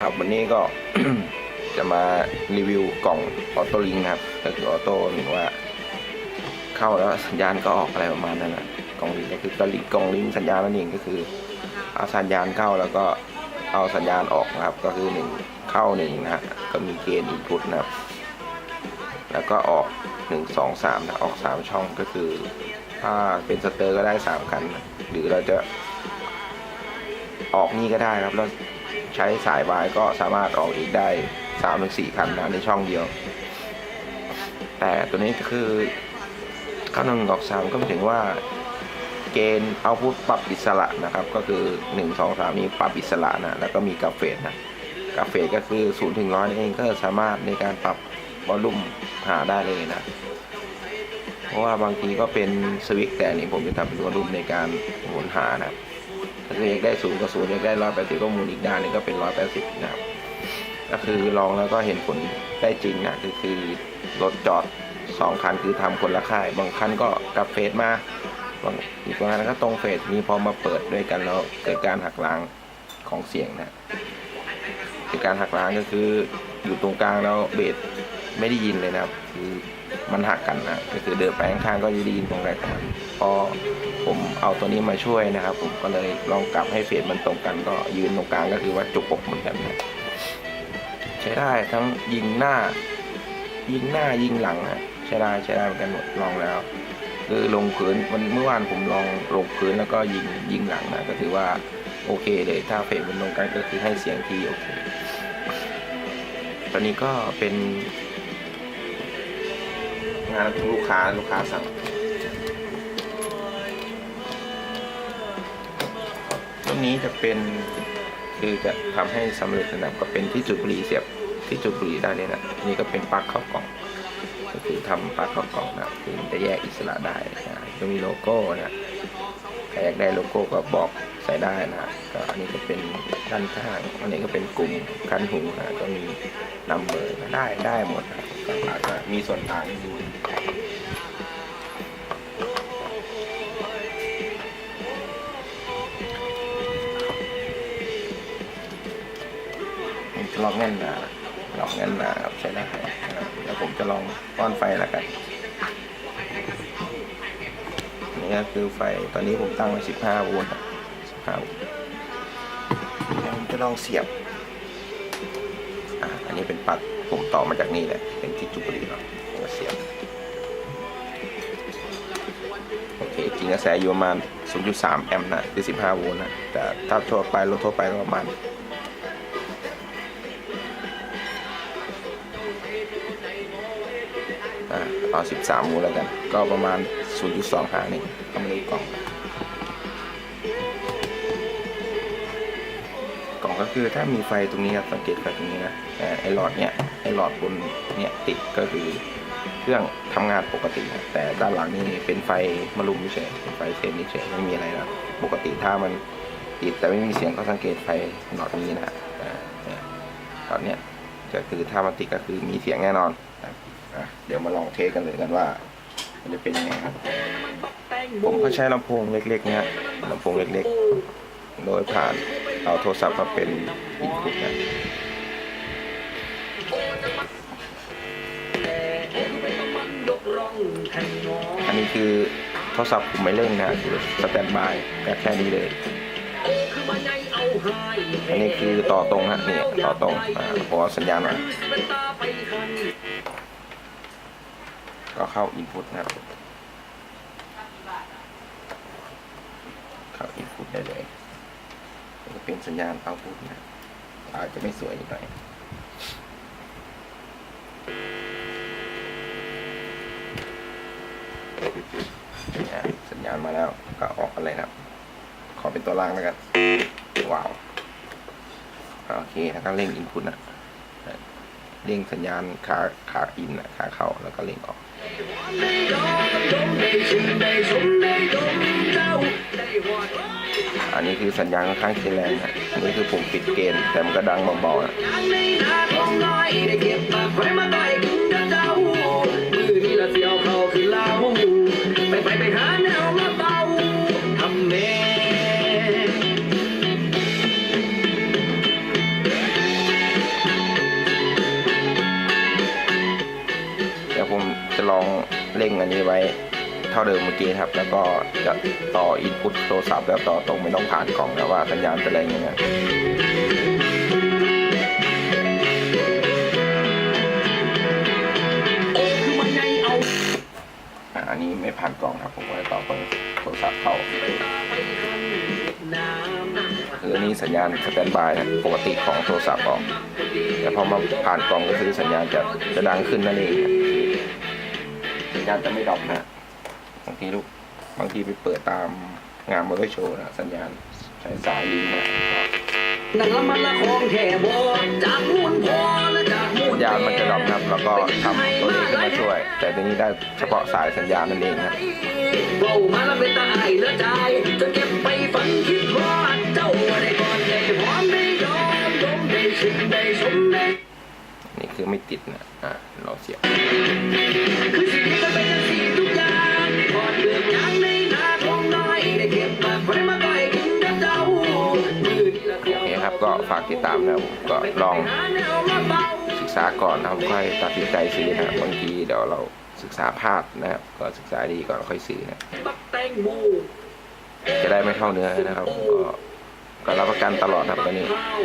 ครับวันนี้ก็ จะมารีวิวกล่องออโต้ลิงครับก็คือออโต้หรือว่าเข้าแล้วสัญญาณก็ออกอะไรประมาณนั้นนะกล่องลิงก็คือกล่องลิงสัญญาณนั่นเองก็คือเอาสัญญาณเข้าแล้วก็เอาสัญญาณออกนะครับก็คือ1เข้า1นะฮะก็มีเกณฑ์อินพุตนะครับแล้วก็ออก1 2 3นะออก3ช่องก็คือถ้าเป็นสเตอร์ก็ได้3คันหรือเราจะออกนี่ก็ได้ครับแล้วใช้สายวายก็สามารถออกอีกได้ 3-4 คันนะในช่องเดียวแต่ตัวนี้ก็คือเข้า1ออก3ก็หมายถึงว่าเกณฑ์เอาพุทปรับอิสระนะครับก็คือ1 2 3นี้ปรับอิสระนะแล้วก็มีกราฟเฟสนะกราฟเฟสก็คือ0 ถึง 100เองก็สามารถในการปรับวอลลุ่มหาได้เลยนะเพราะว่าบางทีก็เป็นสวิตช์แต่นี่ผมจะทำเป็นวอลลุ่มในการหมุนหานะถ้าอยากได้0ก็0อยากได้180ก็หมุนอีกด้านนึงก็เป็น180นะครับก็คือลองแล้วก็เห็นผลได้จริงนะคือรถจอด2คันคือทำคนละค่ายบางคันก็กลับเฟสมาบางอีกบางคันก็ตรงเฟสนี้พอมาเปิดด้วยกันแล้วเกิดการหักล้างของเสียงนะเกิดการหักล้างก็คืออยู่ตรงกลางแล้วเบสไม่ได้ยินเลยนะครับคือมันหักกันนะก็คือเดินไปข้างๆก็จะได้ยินตรงกลางพอผมเอาตัวนี้มาช่วยนะครับผมก็เลยลองกลับให้เฟสมันตรงกันก็ยืนตรงกลางก็คือว่าจุกอกเหมือนกันนะใช้ได้ทั้งยิงหน้ายิงหลังนะใช้ได้เหมือนกันหมดลองแล้วคือลงพื้นเมื่อวานผมลองลงพื้นแล้วก็ยิงหลังนะก็ถือว่าโอเคเลยถ้าเฟสมันตรงกันก็คือให้เสียงที่โอเคตอนนี้ก็เป็นงานลูกค้าสั่งตรงนี้จะเป็นคือจะทำให้สำเร็จนะครับก็เป็นที่จุดบุหรี่เสียบที่จุดบุหรี่ได้เลยนะนี่ก็เป็นปลั๊กเข้ากล่องก็คือทำปลั๊กเข้ากล่องนะคือจะแยกอิสระได้นะจะมีโลโก้นะใครอยากได้โลโก้ก็บอกใส่ได้นะก็อันนี้ก็เป็นด้านข้างอันนี้ก็เป็นกลุ่มคันหูนะก็มีนัมเบอร์ได้หมดนะก็อาจจะมีส่วนต่างอยู่ลองแน่นนะครับใช้ได้แล้วผมจะลองป้อนไฟแล้วกันนี่ก็คือไฟตอนนี้ผมตั้งไว้15 โวลต์15 โวลต์ผมจะลองเสียบอันนี้เป็นปลั๊กผมต่อมาจากนี่แหละเป็นที่จุดบุหรี่เนาะผมก็เสียบโอเคจริงกระแสอยู่ประมาณ 0.3 แอมป์นะคือ15 โวลต์นะแต่ถ้าทั่วไปรถทั่วไปก็ประมาณเอา13 โวลต์แล้วกันก็ประมาณ 0.25 นี่ก็ไม่ได้กล่องก็คือถ้ามีไฟตรงนี้ครับสังเกตไฟตรงนี้นะไอหลอดบนเนี่ยติดก็คือเครื่องทำงานปกตินะแต่ด้านหลังนี่เป็นไฟมารุมเฉยเป็นไฟเซนเฉยไม่มีอะไรนะปกติถ้ามันติดแต่ไม่มีเสียงก็สังเกตไฟหลอดนี้นะตอนเนี้ยก็คือถ้ามันติดก็คือมีเสียงแน่นอนเดี๋ยวมาลองเทสกันเลยกันว่ามันจะเป็นยังไงครับผมก็ใช้ลำโพงเล็กๆเนี่ยลำโพงเล็กๆโดยผ่านเอาโทรศัพท์มาเป็นอินพุตนะอันนี้คือโทรศัพท์ผมไม่เล่นนะคือสแตนด์บายแค่นี้เลยอันนี้คือต่อตรงฮะนี่ต่อตรงพอสัญญาณมาก็เข้าอินพุตนะครับเข้าอินพุตได้เลยจะเป็นสัญญาณเอาพุตนะอาจจะไม่สวยหน่อยสัญญาณมาแล้วก็ออกกันเลยครับขอเป็นตัวล่างแล้วกันว้าวโอเคแล้วก็เร่งอินพุตนะเร่งสัญญาณขาอินขาเข้าแล้วก็เร่งออกอันนี้คือสัญญาณค่อนข้างแรงนะอันนี้คือผมปิดเกณฑ์แต่มันก็ดังเบาๆนะ ร่งอันนี้ไว้เท่าเดิมเมื่อกี้ครับแล้วก็จะต่ออินพุตโทรศัพท์แล้วต่อตรงไม่ต้องผ่านกล่องแล้วว่าสัญญาณจะแรงยังไงอันนี้ไม่ผ่านกล่องครับผมก็จะต่อตรงโทรศัพท์เข้าคืออันนี้สัญญาณสแตนด์บายนะปกติของโทรศัพท์ออกแต่พอมาผ่านกล่องก็คือสัญญาณจะดังขึ้นนั่นเองสัญญาณจะไม่ดรอปนะบางทีไปเปิดตามงานมอเตอร์โชว์นะสัญญาณใช้สายลิงก์นะสัญญาณมันจะดรอปนะครับแล้วก็ทำตัวนี้ขึ้นมาช่วยแต่ตัวนี้ได้เฉพาะสายสัญญาณนั่นเองครับนี่คือไม่ติดนะเราเสียบโอเคครับก็ฝากติดตามนะผมก็ลองศึกษาก่อนนะครับค่อยตัดสินใจซื้อนะบางทีเดี๋ยวเราศึกษาพลาดนะครับก็ศึกษาดีก่อนค่อยซื้อนะจะได้ไม่เข้าเนื้อนะครับก็รับประกันตลอดครับตัว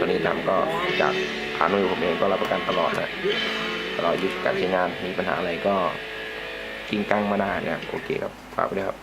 นี้ทำก็จากผ่านมือผมเองก็รับประกันตลอดนะตลอดอายุการใช้งานมีปัญหาอะไรก็กิ้งกังมาได้นะโอเคครับฝากไปด้วยครับ